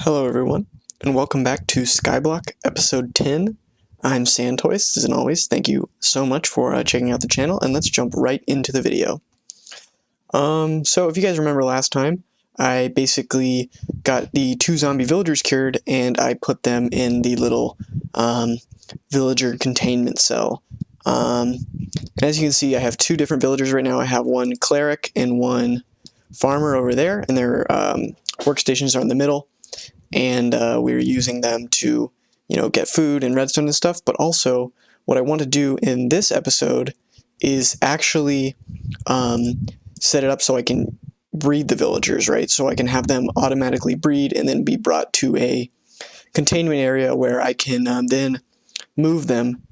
Hello everyone, and welcome back to Skyblock episode 10. I'm SandToise, as always. Thank you so much for checking out the channel, and let's jump right into the video. So if you guys remember last time, I basically got the 2 zombie villagers cured, and I put them in the little villager containment cell. And as you can see, I have 2 different villagers right now. I have one cleric and one farmer over there, and their workstations are in the middle. And we're using them to, get food and redstone and stuff. But also, what I want to do in this episode is actually set it up so I can breed the villagers, right? So I can have them automatically breed and then be brought to a containment area where I can then move them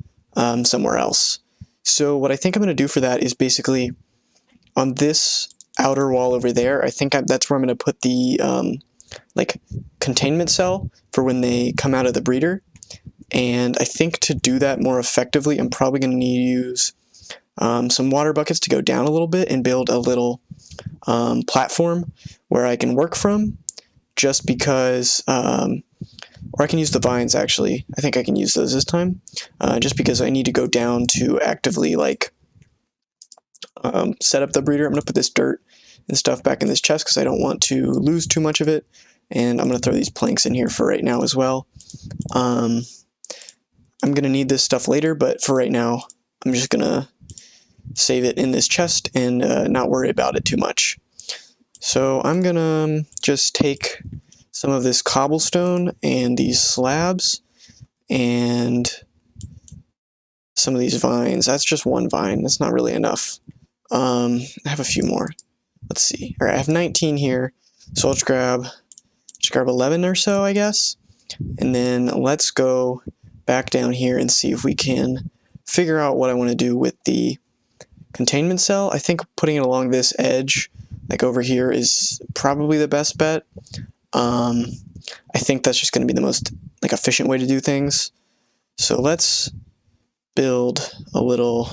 somewhere else. So what I think I'm going to do for that is basically on this outer wall over there, I think that's where I'm going to put the containment cell for when they come out of the breeder. And I think to do that more effectively, I'm probably going to need to use some water buckets to go down a little bit and build a little platform where I can work from, just because, or I can use the vines actually. I think I can use those this time, just because I need to go down to actively set up the breeder. I'm going to put this dirt and stuff back in this chest because I don't want to lose too much of it. And I'm going to throw these planks in here for right now as well. I'm going to need this stuff later, but for right now, I'm just going to save it in this chest and not worry about it too much. So I'm going to just take some of this cobblestone and these slabs and some of these vines. That's just one vine. That's not really enough. I have a few more. Let's see. All right, I have 19 here, so I'll just grab 11 or so, I guess. And then let's go back down here and see if we can figure out what I want to do with the containment cell. I think putting it along this edge, like over here, is probably the best bet. I think that's just going to be the most efficient way to do things. So let's build a little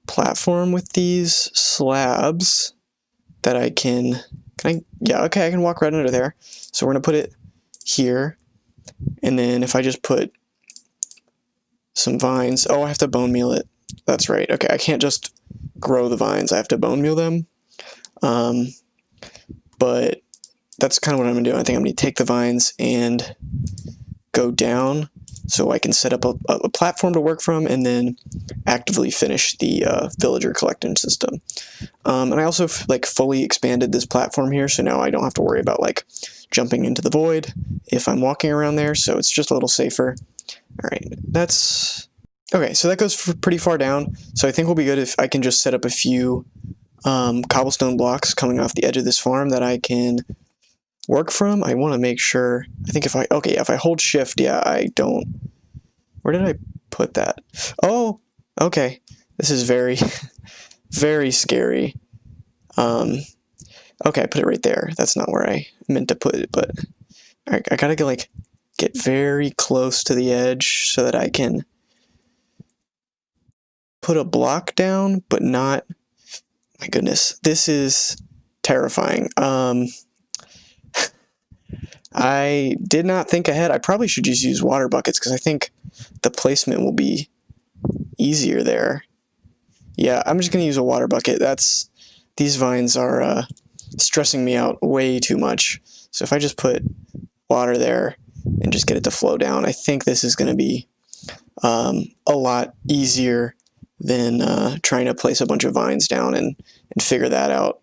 platform with these slabs that I can yeah, okay, I can walk right under there. So we're going to put it here, and then if I just put some vines, I have to bone meal it. That's right. Okay, I can't just grow the vines. I have to bone meal them. But that's kind of what I'm going to do. I think I'm going to take the vines and go down so I can set up a platform to work from and then actively finish the villager collecting system. And I also fully expanded this platform here, so now I don't have to worry about jumping into the void if I'm walking around there, so it's just a little safer. All right, that's okay. So that goes pretty far down, so I think we'll be good if I can just set up a few cobblestone blocks coming off the edge of this farm that I can work from. I want to make sure, I think if I hold shift, yeah, I don't, where did I put that? Oh, okay, this is very, very scary. Okay, I put it right there. That's not where I meant to put it, but I gotta get very close to the edge so that I can put a block down, but not, my goodness, this is terrifying. I did not think ahead. I probably should just use water buckets because I think the placement will be easier there. Yeah, I'm just going to use a water bucket. These vines are stressing me out way too much. So if I just put water there and just get it to flow down, I think this is going to be a lot easier than trying to place a bunch of vines down and figure that out.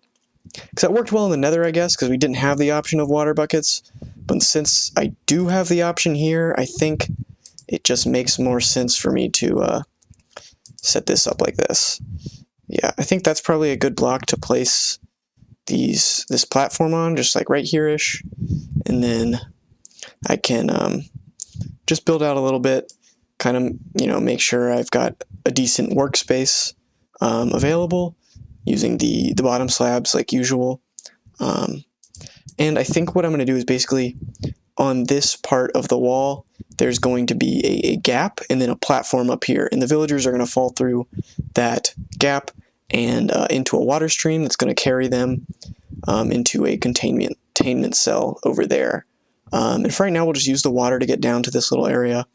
Because that worked well in the nether, I guess, because we didn't have the option of water buckets. But since I do have the option here, I think it just makes more sense for me to set this up like this. Yeah, I think that's probably a good block to place this platform on, just right here-ish. And then I can just build out a little bit, kind of, make sure I've got a decent workspace available, using the bottom slabs like usual. And I think what I'm going to do is basically on this part of the wall, there's going to be a gap and then a platform up here. And the villagers are going to fall through that gap and into a water stream that's going to carry them into a containment cell over there. And for right now, we'll just use the water to get down to this little area.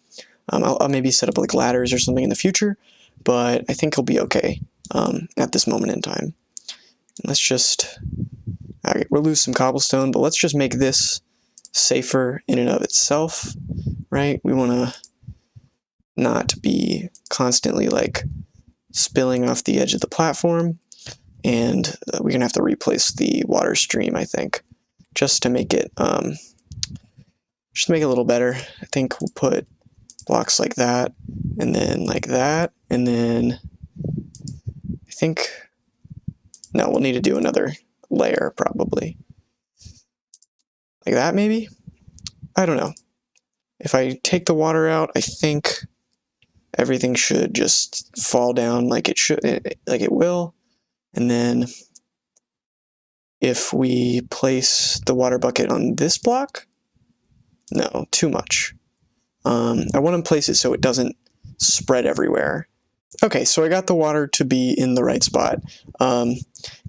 I'll maybe set up like ladders or something in the future, but I think it'll be okay at this moment in time. Let's just, okay, we'll lose some cobblestone, but let's just make this safer in and of itself, right? We want to not be constantly like spilling off the edge of the platform, and we're gonna have to replace the water stream, I think, just to make it a little better. I think we'll put blocks like that, and then like that, and then I think, no, we'll need to do another layer probably. Like that maybe? I don't know. If I take the water out, I think everything should just fall down like it will. And then if we place the water bucket on this block, no, too much. I want to place it so it doesn't spread everywhere. Okay, so I got the water to be in the right spot.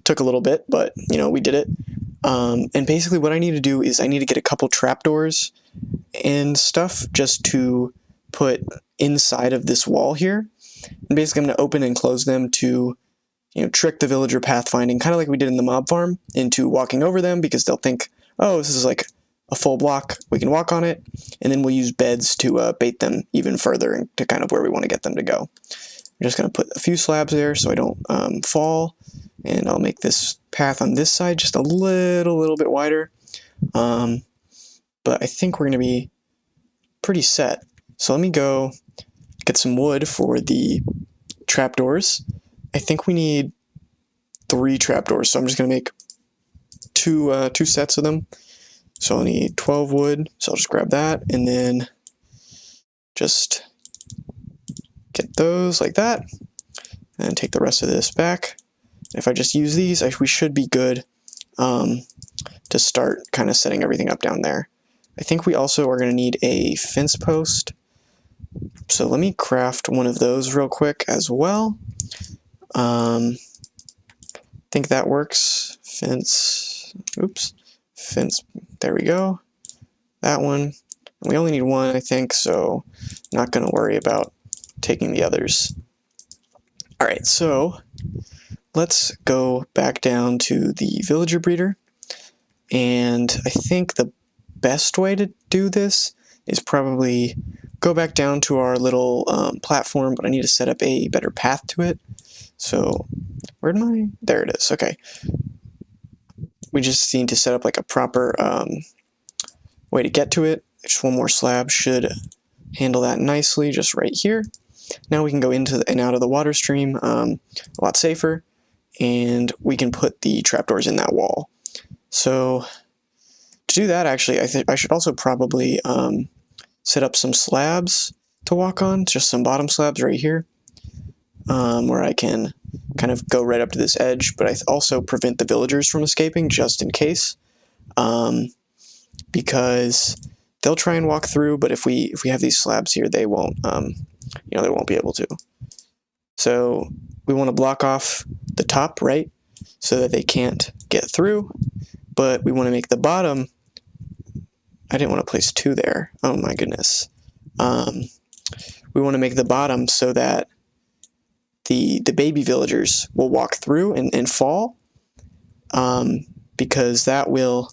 Took a little bit, but we did it. And basically what I need to do is I need to get a couple trapdoors and stuff just to put inside of this wall here. And basically I'm going to open and close them to trick the villager pathfinding, kind of like we did in the mob farm, into walking over them, because they'll think, oh, this is like a full block, we can walk on it, and then we'll use beds to bait them even further to kind of where we want to get them to go. I'm just going to put a few slabs there so I don't fall, and I'll make this path on this side just a little bit wider, but I think we're going to be pretty set. So let me go get some wood for the trapdoors. I think we need 3 trapdoors, so I'm just going to make two sets of them. So I'll need 12 wood, so I'll just grab that, and then just get those like that, and take the rest of this back. If I just use these, we should be good to start kind of setting everything up down there. I think we also are going to need a fence post, so let me craft one of those real quick as well. I think that works. Fence, there we go. That one. We only need one, I think, so not going to worry about taking the others. Alright, so let's go back down to the villager breeder, and I think the best way to do this is probably go back down to our little platform, but I need to set up a better path to it. So where am I? There it is. Okay. We just need to set up like a proper way to get to it. Just one more slab should handle that nicely, just right here. Now we can go into and out of the water stream a lot safer, and we can put the trapdoors in that wall. So to do that, actually, I think I should also probably set up some slabs to walk on, just some bottom slabs right here, where I can kind of go right up to this edge, but I also prevent the villagers from escaping just in case, because they'll try and walk through, but if we have these slabs here, they won't they won't be able to. So we want to block off the top, right, so that they can't get through, but we want to make the bottom. I didn't want to place 2 there. Oh my goodness. We want to make the bottom so that the baby villagers will walk through and fall, because that will,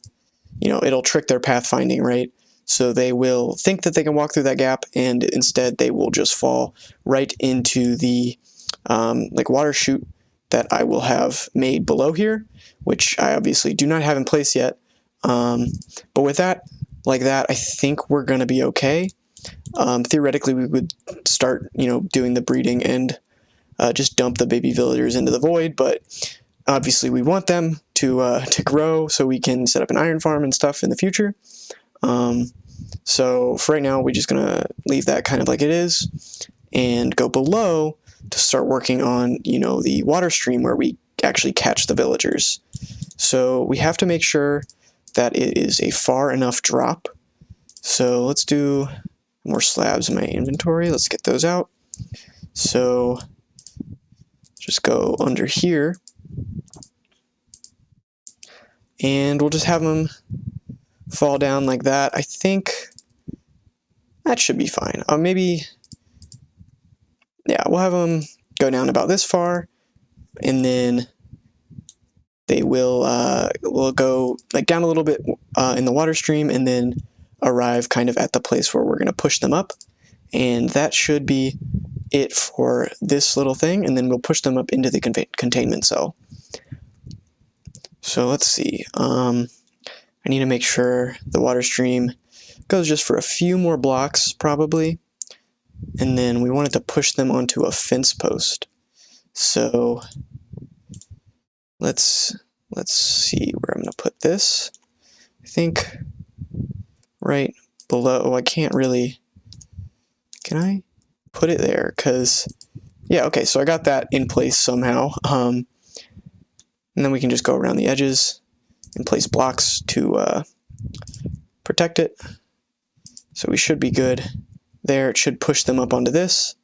it'll trick their pathfinding, right? So they will think that they can walk through that gap, and instead they will just fall right into the like water chute that I will have made below here, which I obviously do not have in place yet. But with that, like that, I think we're going to be okay. Theoretically, we would start, doing the breeding and just dump the baby villagers into the void, but obviously we want them to grow so we can set up an iron farm and stuff in the future. So for right now, we're just going to leave that kind of like it is and go below to start working on, the water stream where we actually catch the villagers. So we have to make sure that it is a far enough drop. So let's do more slabs in my inventory. Let's get those out. So just go under here, and we'll just have them fall down like that. I think that should be fine. Maybe, yeah, we'll have them go down about this far, and then they will go like down a little bit in the water stream, and then arrive kind of at the place where we're going to push them up. And that should be it for this little thing, and then we'll push them up into the containment cell. So let's see. I need to make sure the water stream goes just for a few more blocks, probably. And then we wanted to push them onto a fence post. So let's see where I'm going to put this. I think right below. Oh, I can't really. Can I put it there? Because, yeah, okay, so I got that in place somehow. And then we can just go around the edges and place blocks to protect it. So we should be good there. It should push them up onto this.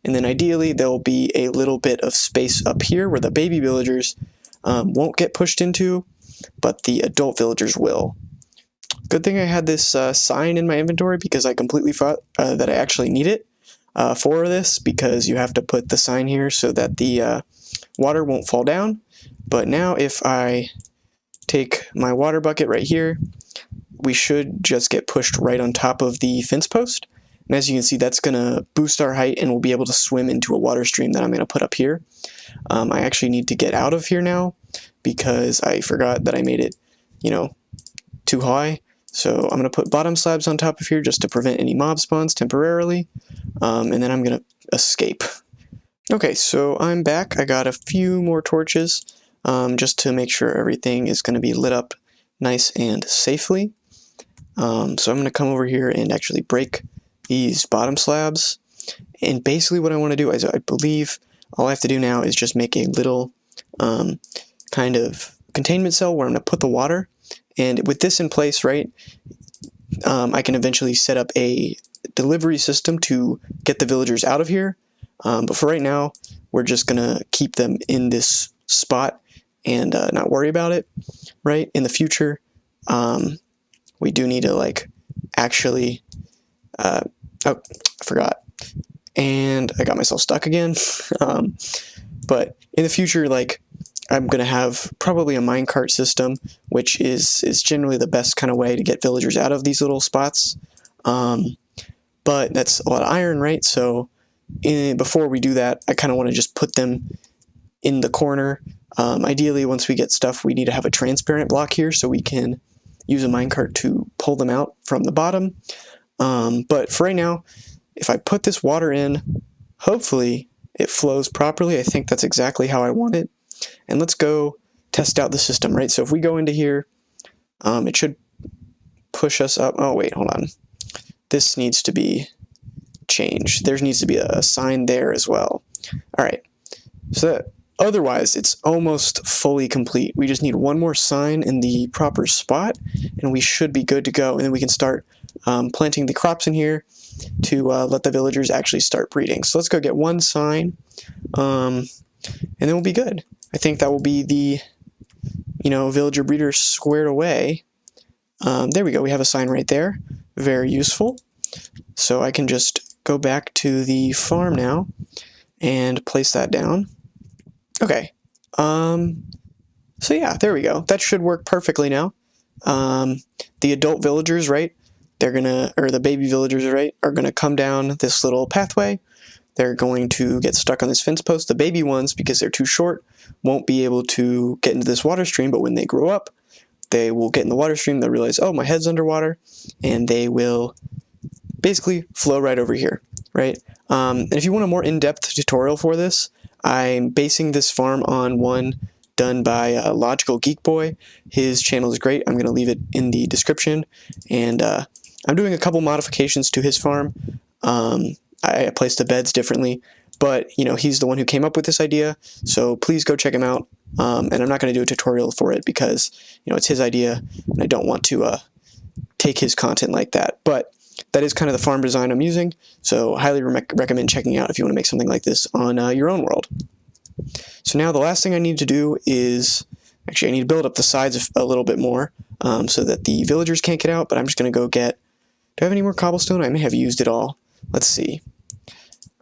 And then ideally there'll be a little bit of space up here where the baby villagers won't get pushed into, but the adult villagers will. Good thing I had this sign in my inventory, because I completely forgot that I actually need it for this, because you have to put the sign here so that the water won't fall down. But now if I take my water bucket right here, we should just get pushed right on top of the fence post. And as you can see, that's going to boost our height, and we'll be able to swim into a water stream that I'm going to put up here. I actually need to get out of here now, because I forgot that I made it, too high. So I'm going to put bottom slabs on top of here just to prevent any mob spawns temporarily. And then I'm going to escape. Okay, so I'm back. I got a few more torches just to make sure everything is going to be lit up nice and safely. So I'm going to come over here and actually break these bottom slabs. And basically what I want to do is, I believe all I have to do now is just make a little kind of containment cell where I'm going to put the water. And with this in place, right, I can eventually set up a delivery system to get the villagers out of here. But for right now, we're just going to keep them in this spot and not worry about it, right? In the future, we do need to, actually... oh, I forgot. And I got myself stuck again. But in the future, I'm going to have probably a minecart system, which is generally the best kind of way to get villagers out of these little spots. But that's a lot of iron, right? So before we do that, I kind of want to just put them in the corner. Ideally, once we get stuff, we need to have a transparent block here so we can use a minecart to pull them out from the bottom. But for right now, if I put this water in, hopefully it flows properly. I think that's exactly how I want it. And let's go test out the system, right? So if we go into here, it should push us up. Oh, wait, hold on. This needs to be changed. There needs to be a sign there as well. All right. So otherwise, it's almost fully complete. We just need one more sign in the proper spot, and we should be good to go. And then we can start planting the crops in here to let the villagers actually start breeding. So let's go get one sign, and then we'll be good. I think that will be the, villager breeder squared away. There we go. We have a sign right there. Very useful. So I can just go back to the farm now and place that down. Okay. So yeah, there we go. That should work perfectly now. The adult villagers, right? The baby villagers, right, are gonna come down this little pathway. They're going to get stuck on this fence post. The baby ones, because they're too short, won't be able to get into this water stream, but when they grow up, they will get in the water stream, they'll realize, oh, my head's underwater, and they will basically flow right over here, right? And if you want a more in-depth tutorial for this, I'm basing this farm on one done by LogicalGeekBoy. His channel is great. I'm going to leave it in the description, and I'm doing a couple modifications to his farm. I placed the beds differently, but he's the one who came up with this idea, so please go check him out. And I'm not going to do a tutorial for it because it's his idea, and I don't want to take his content like that. But that is kind of the farm design I'm using, so highly recommend checking out if you want to make something like this on your own world. So now the last thing I need to do is Actually, I need to build up the sides a little bit more so that the villagers can't get out, but I'm just going to go get... Do I have any more cobblestone? I may have used it all. Let's see.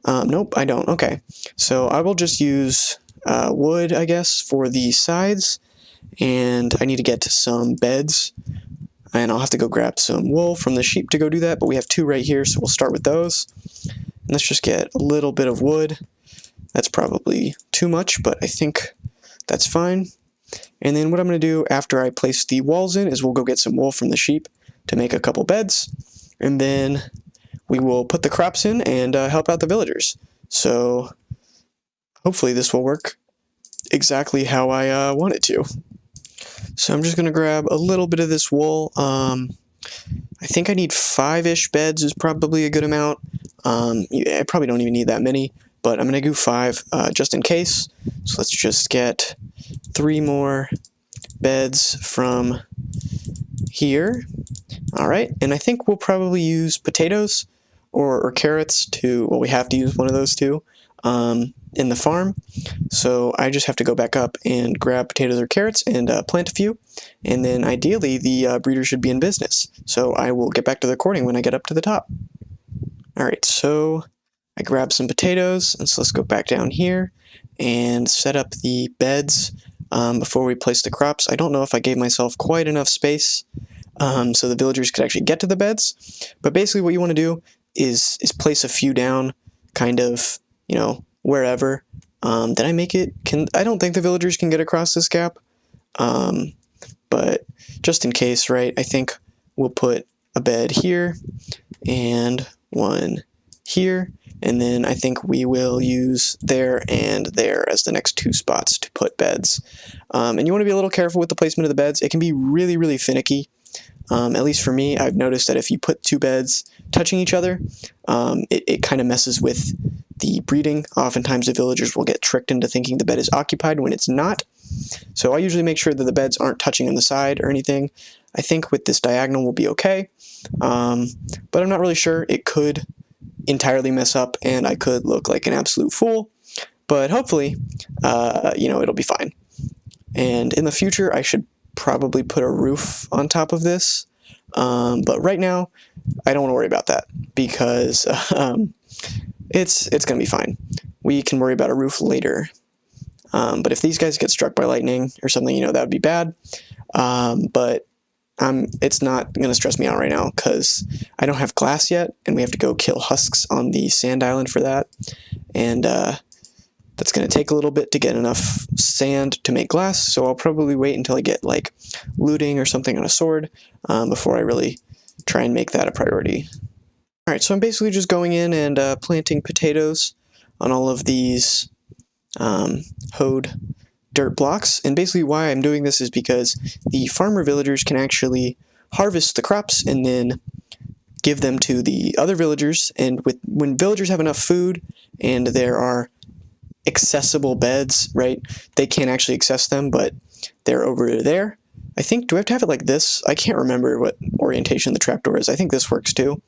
Nope, I don't. Okay. So I will just use wood, I guess, for the sides. And I need to get to some beds. And I'll have to go grab some wool from the sheep to go do that, but we have 2 right here, so we'll start with those. And let's just get a little bit of wood. That's probably too much, but I think that's fine. And then what I'm going to do after I place the walls in is we'll go get some wool from the sheep to make a couple beds. And then we will put the crops in and help out the villagers. So hopefully this will work exactly how I want it to. So I'm just going to grab a little bit of this wool. I think I need 5-ish beds is probably a good amount. I probably don't even need that many, but I'm going to do 5 just in case. So let's just get 3 more beds from here. Alright, and I think we'll probably use potatoes or carrots to, well, we have to use one of those two in the farm. So I just have to go back up and grab potatoes or carrots and plant a few, and then ideally the breeder should be in business. So I will get back to the recording when I get up to the top. Alright, so I grabbed some potatoes, and so let's go back down here and set up the beds before we place the crops. I don't know if I gave myself quite enough space so the villagers could actually get to the beds, but basically what you want to do is place a few down, kind of, you know, wherever. Did I make it? I don't think the villagers can get across this gap, but just in case, right, I think we'll put a bed here and one here, and then I think we will use there and there as the next 2 spots to put beds. And you want to be a little careful with the placement of the beds. It can be really, really finicky. At least for me, I've noticed that if you put 2 beds touching each other, it kind of messes with the breeding. Oftentimes the villagers will get tricked into thinking the bed is occupied when it's not. So I usually make sure that the beds aren't touching on the side or anything. I think with this diagonal we'll be okay, but I'm not really sure. It could entirely mess up and I could look like an absolute fool, but hopefully, you know, it'll be fine. And in the future I should probably put a roof on top of this, but right now I don't want to worry about that because it's gonna be fine. We can worry about a roof later, but if these guys get struck by lightning or something, you know, that would be bad. But it's not gonna stress me out right now because I don't have glass yet, and we have to go kill husks on the sand island for that, and that's going to take a little bit to get enough sand to make glass, so I'll probably wait until I get like looting or something on a sword before I really try and make that a priority. Alright, so I'm basically just going in and planting potatoes on all of these hoed dirt blocks, and basically why I'm doing this is because the farmer villagers can actually harvest the crops and then give them to the other villagers, and when villagers have enough food and there are accessible beds, right? They can't actually access them, but they're over there. I think, do I have to have it like this? I can't remember what orientation the trapdoor is. I think this works too.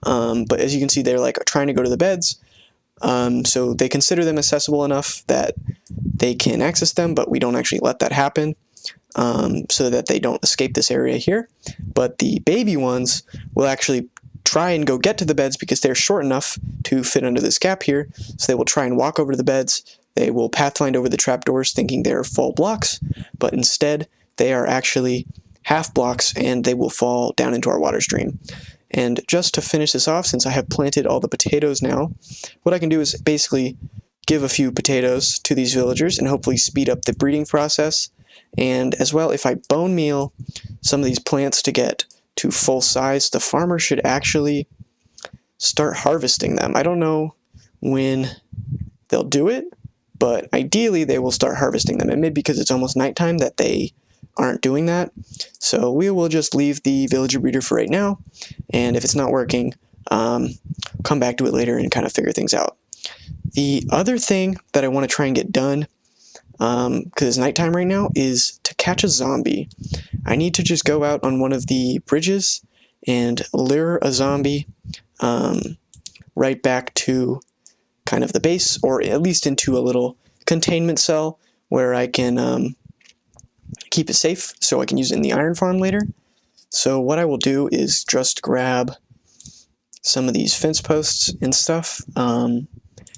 But as you can see, they're like trying to go to the beds. So they consider them accessible enough that they can access them, but we don't actually let that happen so that they don't escape this area here. But the baby ones will actually try and go get to the beds because they're short enough to fit under this gap here, so they will try and walk over to the beds. They will pathfind over the trapdoors thinking they're full blocks, but instead they are actually half blocks and they will fall down into our water stream. And just to finish this off, since I have planted all the potatoes now, what I can do is basically give a few potatoes to these villagers and hopefully speed up the breeding process. And as well, if I bone meal some of these plants to get to full size, the farmer should actually start harvesting them. I don't know when they'll do it, but ideally they will start harvesting them. It may be because it's almost nighttime that they aren't doing that. So we will just leave the villager breeder for right now, and if it's not working, come back to it later and kind of figure things out. The other thing that I want to try and get done, because it's nighttime right now, is to catch a zombie. I need to just go out on one of the bridges and lure a zombie right back to kind of the base, or at least into a little containment cell where I can keep it safe so I can use it in the iron farm later. So what I will do is just grab some of these fence posts and stuff, and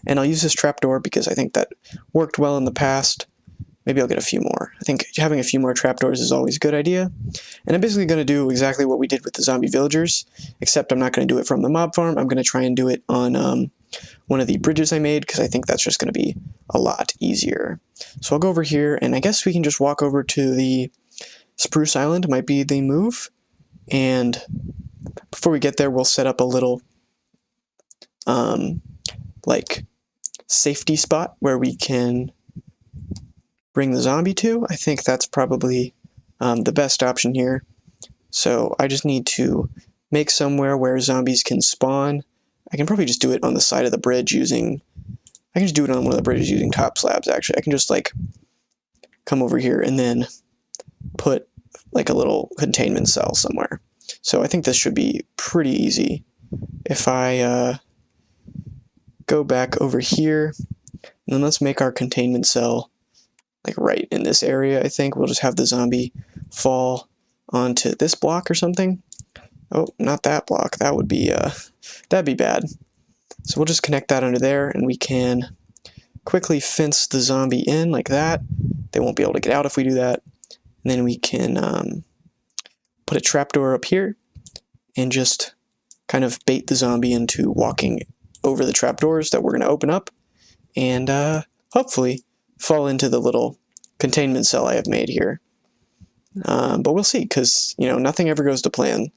I'll use this trapdoor because I think that worked well in the past. Maybe I'll get a few more. I think having a few more trapdoors is always a good idea. And I'm basically going to do exactly what we did with the zombie villagers, except I'm not going to do it from the mob farm. I'm going to try and do it on one of the bridges I made, because I think that's just going to be a lot easier. So I'll go over here, and I guess we can just walk over to the Spruce Island, might be the move. And before we get there, we'll set up a little like safety spot where we can bring the zombie to. I think that's probably the best option here. So I just need to make somewhere where zombies can spawn. I can probably just do it on the side of the bridge using, I can just do it on one of the bridges using top slabs actually. I can just like come over here and then put like a little containment cell somewhere. So I think this should be pretty easy. If I go back over here, and then let's make our containment cell like right in this area. I think we'll just have the zombie fall onto this block or something. Oh, not that block. That would be that'd be bad. So we'll just connect that under there, and we can quickly fence the zombie in like that. They won't be able to get out if we do that. And then we can put a trapdoor up here and just kind of bait the zombie into walking over the trapdoors that we're going to open up, and hopefully fall into the little containment cell I have made here. But we'll see, because nothing ever goes to plan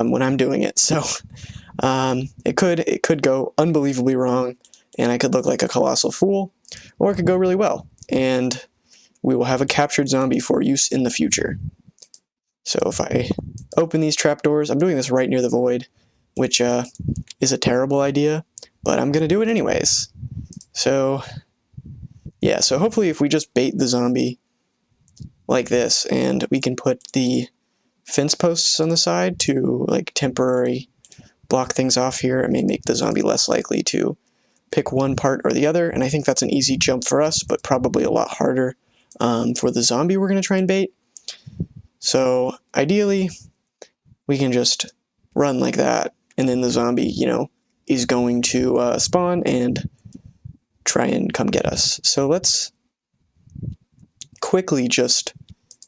when I'm doing it. So it could go unbelievably wrong, and I could look like a colossal fool, or it could go really well, and we will have a captured zombie for use in the future. So if I open these trapdoors, I'm doing this right near the void, which is a terrible idea, but I'm gonna do it anyways. So yeah, so hopefully if we just bait the zombie like this, and we can put the fence posts on the side to like temporary block things off here, it may make the zombie less likely to pick one part or the other, and I think that's an easy jump for us, but probably a lot harder for the zombie we're going to try and bait. So ideally, we can just run like that, and then the zombie, is going to spawn and try and come get us. So let's quickly just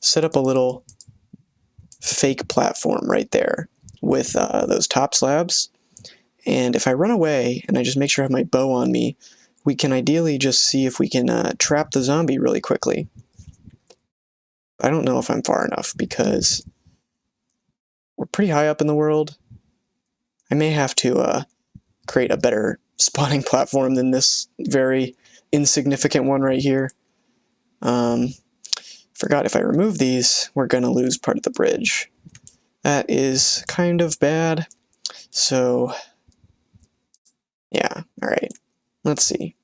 set up a little fake platform right there with those top slabs. And if I run away and I just make sure I have my bow on me, we can ideally just see if we can trap the zombie really quickly. I don't know if I'm far enough because we're pretty high up in the world. I may have to create a better spawning platform than this very insignificant one right here. Forgot if I remove these, we're going to lose part of the bridge. That is kind of bad. So yeah, alright. Let's see.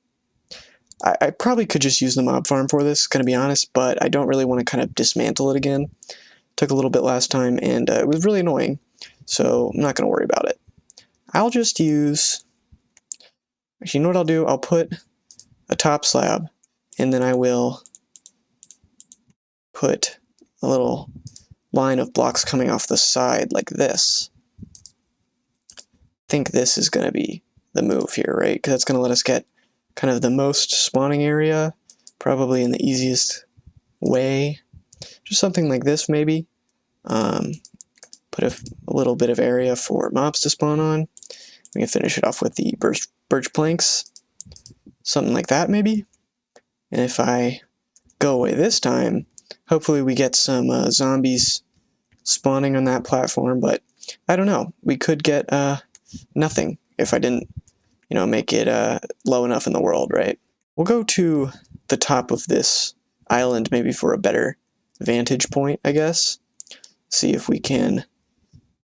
I probably could just use the mob farm for this, gonna be honest, but I don't really want to kind of dismantle it again. Took a little bit last time, and it was really annoying, so I'm not gonna worry about it. I'll just use... Actually, you know what I'll do? I'll put a top slab, and then I will put a little line of blocks coming off the side like this. I think this is gonna be the move here, right? Because that's gonna let us get kind of the most spawning area, probably in the easiest way. Just something like this, maybe. Put a little bit of area for mobs to spawn on. We can finish it off with the birch planks. Something like that, maybe. And if I go away this time, hopefully we get some zombies spawning on that platform, but I don't know. We could get nothing if I didn't make it low enough in the world, right? We'll go to the top of this island maybe for a better vantage point, I guess. See if we can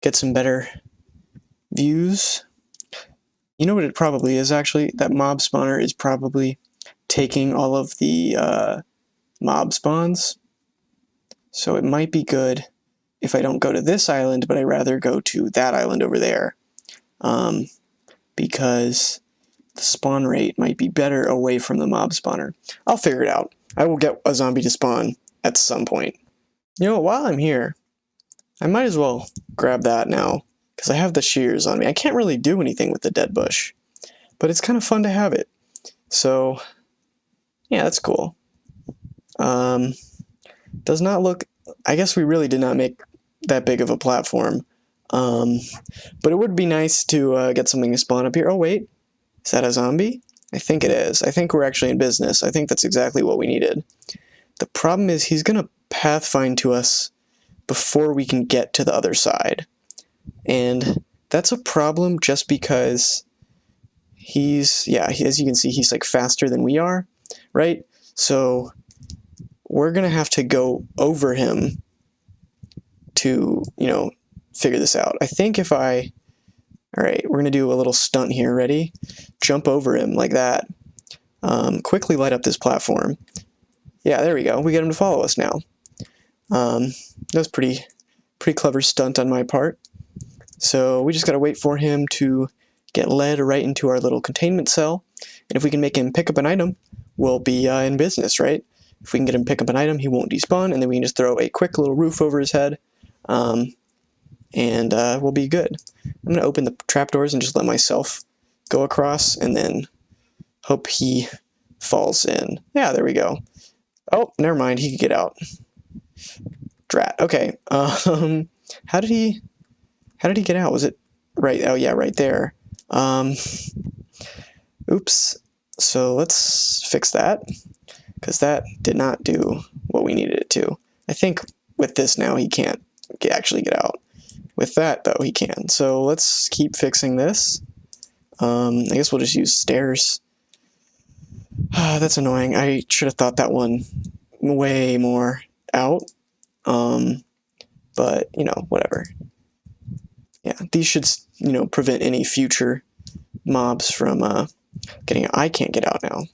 get some better views. You know what it probably is, actually? That mob spawner is probably taking all of the mob spawns. So it might be good if I don't go to this island, but I rather go to that island over there. Because the spawn rate might be better away from the mob spawner. I'll figure it out. I will get a zombie to spawn at some point. You know, while I'm here, I might as well grab that now, because I have the shears on me. I can't really do anything with the dead bush, but it's kind of fun to have it. So, yeah, that's cool. Does not look... I guess we really did not make that big of a platform. But it would be nice to get something to spawn up here. Oh, wait. Is that a zombie? I think it is. I think we're actually in business. I think that's exactly what we needed. The problem is he's going to pathfind to us before we can get to the other side. And that's a problem just because he's... yeah, as you can see, he's like faster than we are, right? So we're going to have to go over him to, you know, figure this out. I think if I... Alright, we're going to do a little stunt here. Ready? Jump over him like that. Quickly light up this platform. Yeah, there we go. We get him to follow us now. That was pretty clever stunt on my part. So we just got to wait for him to get led right into our little containment cell. And if we can make him pick up an item, we'll be in business, right? If we can get him to pick up an item, he won't despawn, and then we can just throw a quick little roof over his head. And we'll be good. I'm going to open the trapdoors and just let myself go across, and then hope he falls in. Yeah, there we go. Oh, never mind. He could get out. Drat. Okay. How did he get out? Was it right? Oh, yeah, right there. Oops. So let's fix that, because that did not do what we needed it to. I think with this now he can't actually get out. With that, though, he can. So let's keep fixing this. I guess we'll just use stairs. That's annoying. I should have thought that one way more out. But, you know, whatever. Yeah, these should, you know, prevent any future mobs from getting... I can't get out now.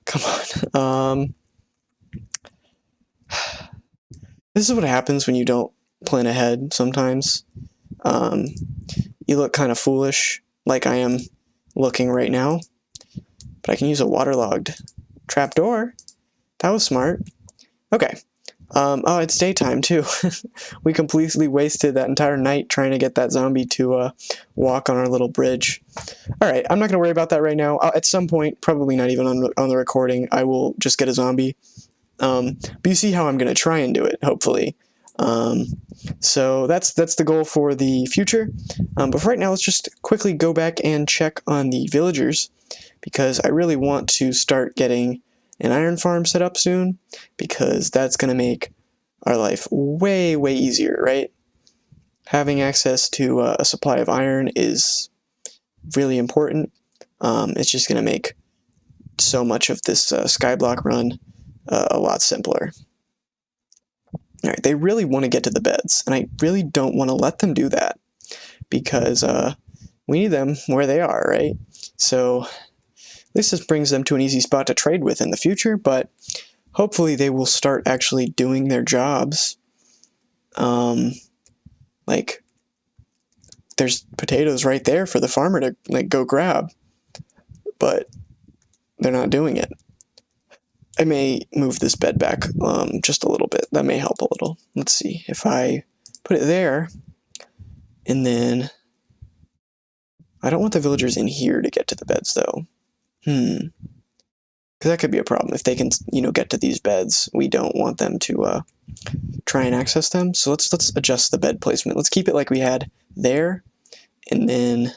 Come on. This is what happens when you don't plan ahead sometimes. You look kind of foolish, like I am looking right now. But I can use a waterlogged trapdoor. That was smart. Okay. Oh, it's daytime, too. We completely wasted that entire night trying to get that zombie to walk on our little bridge. Alright, I'm not going to worry about that right now. At some point, probably not even on the recording, I will just get a zombie. But you see how I'm going to try and do it, hopefully. So that's the goal for the future. But for right now, let's just quickly go back and check on the villagers, because I really want to start getting an iron farm set up soon, because that's going to make our life way, way easier, right? Having access to a supply of iron is really important. It's just going to make so much of this skyblock run a lot simpler. Alright, they really want to get to the beds, and I really don't want to let them do that, because we need them where they are, right? So at least this brings them to an easy spot to trade with in the future, but hopefully they will start actually doing their jobs. Like, there's potatoes right there for the farmer to like go grab, but they're not doing it. I may move this bed back just a little bit. That may help a little. Let's see. If I put it there, and then... I don't want the villagers in here to get to the beds, though. Because that could be a problem. If they can, you know, get to these beds, we don't want them to try and access them. So let's adjust the bed placement. Let's keep it like we had there, and then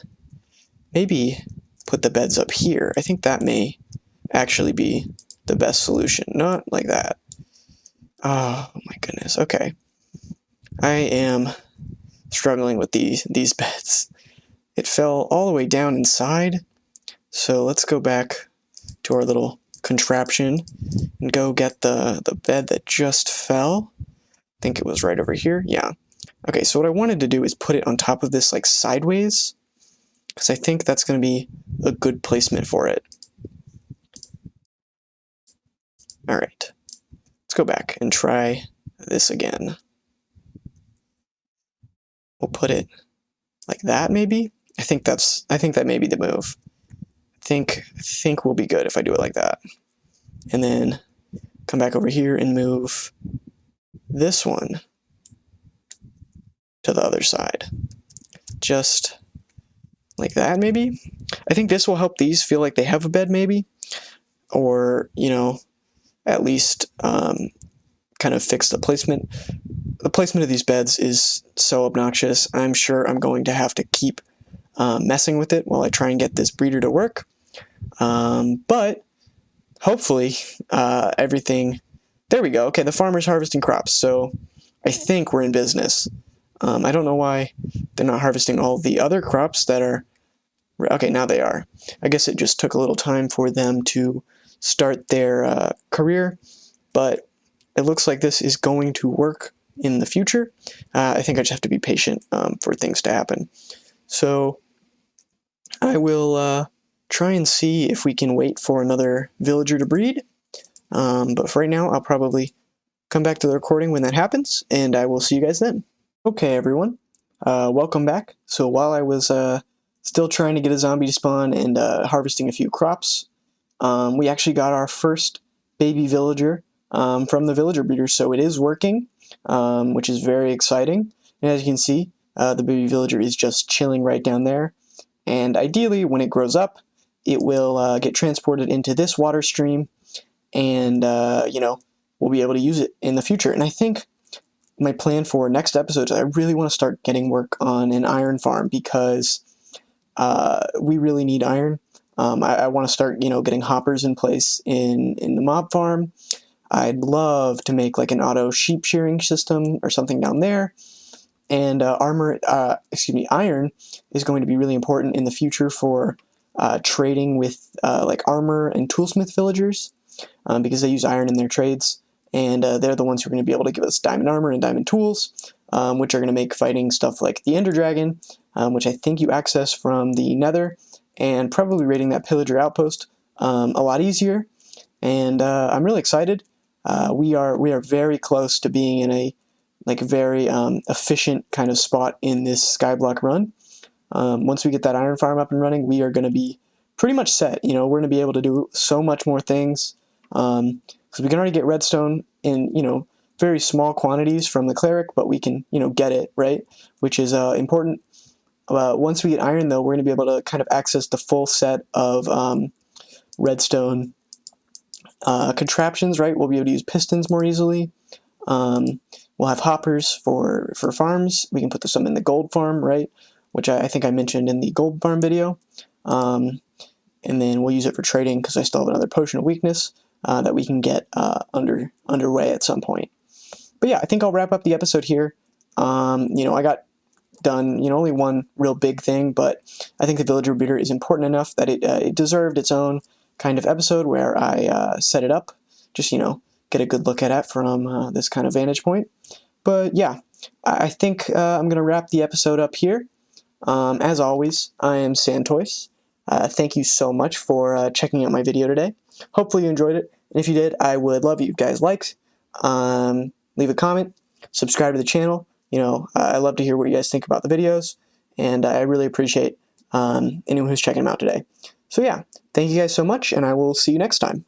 maybe put the beds up here. I think that may actually be the best solution. Not like that. Oh my goodness. Okay. I am struggling with these beds. It fell all the way down inside. So let's go back to our little contraption and go get the bed that just fell. I think it was right over here. Yeah. Okay, so what I wanted to do is put it on top of this like sideways, because I think that's going to be a good placement for it. Alright. Let's go back and try this again. We'll put it like that, maybe? I think that may be the move. I think we'll be good if I do it like that. And then come back over here and move this one to the other side. Just like that, maybe? I think this will help these feel like they have a bed, maybe. Or, you know, at least kind of fix the placement. The placement of these beds is so obnoxious. I'm sure I'm going to have to keep messing with it while I try and get this breeder to work. But hopefully everything... There we go. Okay, the farmer's harvesting crops. So I think we're in business. I don't know why they're not harvesting all the other crops that are... Okay, now they are. I guess it just took a little time for them to start their career, but it looks like this is going to work in the future. I think I just have to be patient for things to happen. So I will try and see if we can wait for another villager to breed. But for right now, I'll probably come back to the recording when that happens, and I will see you guys then. Okay, everyone. Welcome back. So while I was still trying to get a zombie to spawn and harvesting a few crops, we actually got our first baby villager from the villager breeder, so it is working, which is very exciting. And as you can see, the baby villager is just chilling right down there, and ideally when it grows up, it will get transported into this water stream, and you know, we'll be able to use it in the future. And I think my plan for next episodes, I really want to start getting work on an iron farm, because we really need iron. I want to start, you know, getting hoppers in place in the mob farm. I'd love to make like an auto sheep shearing system or something down there. And iron is going to be really important in the future for trading with like armor and toolsmith villagers, because they use iron in their trades, and they're the ones who are going to be able to give us diamond armor and diamond tools, which are going to make fighting stuff like the Ender Dragon, which I think you access from the Nether, and probably raiding that pillager outpost a lot easier. And I'm really excited. We are very close to being in a like very efficient kind of spot in this Skyblock run. Once we get that iron farm up and running, we are going to be pretty much set. You know, we're going to be able to do so much more things, because we can already get redstone in, you know, very small quantities from the cleric, but we can, you know, get it, right? Which is important. Once we get iron, though, we're going to be able to kind of access the full set of redstone contraptions, right? We'll be able to use pistons more easily. We'll have hoppers for farms. We can put some in the gold farm, right? Which I think I mentioned in the gold farm video. And then we'll use it for trading, because I still have another potion of weakness that we can get underway at some point. But yeah, I think I'll wrap up the episode here. You know, I got done, you know, only one real big thing, but I think the villager breeder is important enough that it deserved its own kind of episode where I set it up, just, you know, get a good look at it from this kind of vantage point. But yeah, I think I'm going to wrap the episode up here. As always, I am SandToise. Thank you so much for checking out my video today. Hopefully you enjoyed it, and if you did, I would love it if you guys liked. Leave a comment, subscribe to the channel. You know, I love to hear what you guys think about the videos, and I really appreciate anyone who's checking them out today. So yeah, thank you guys so much, and I will see you next time.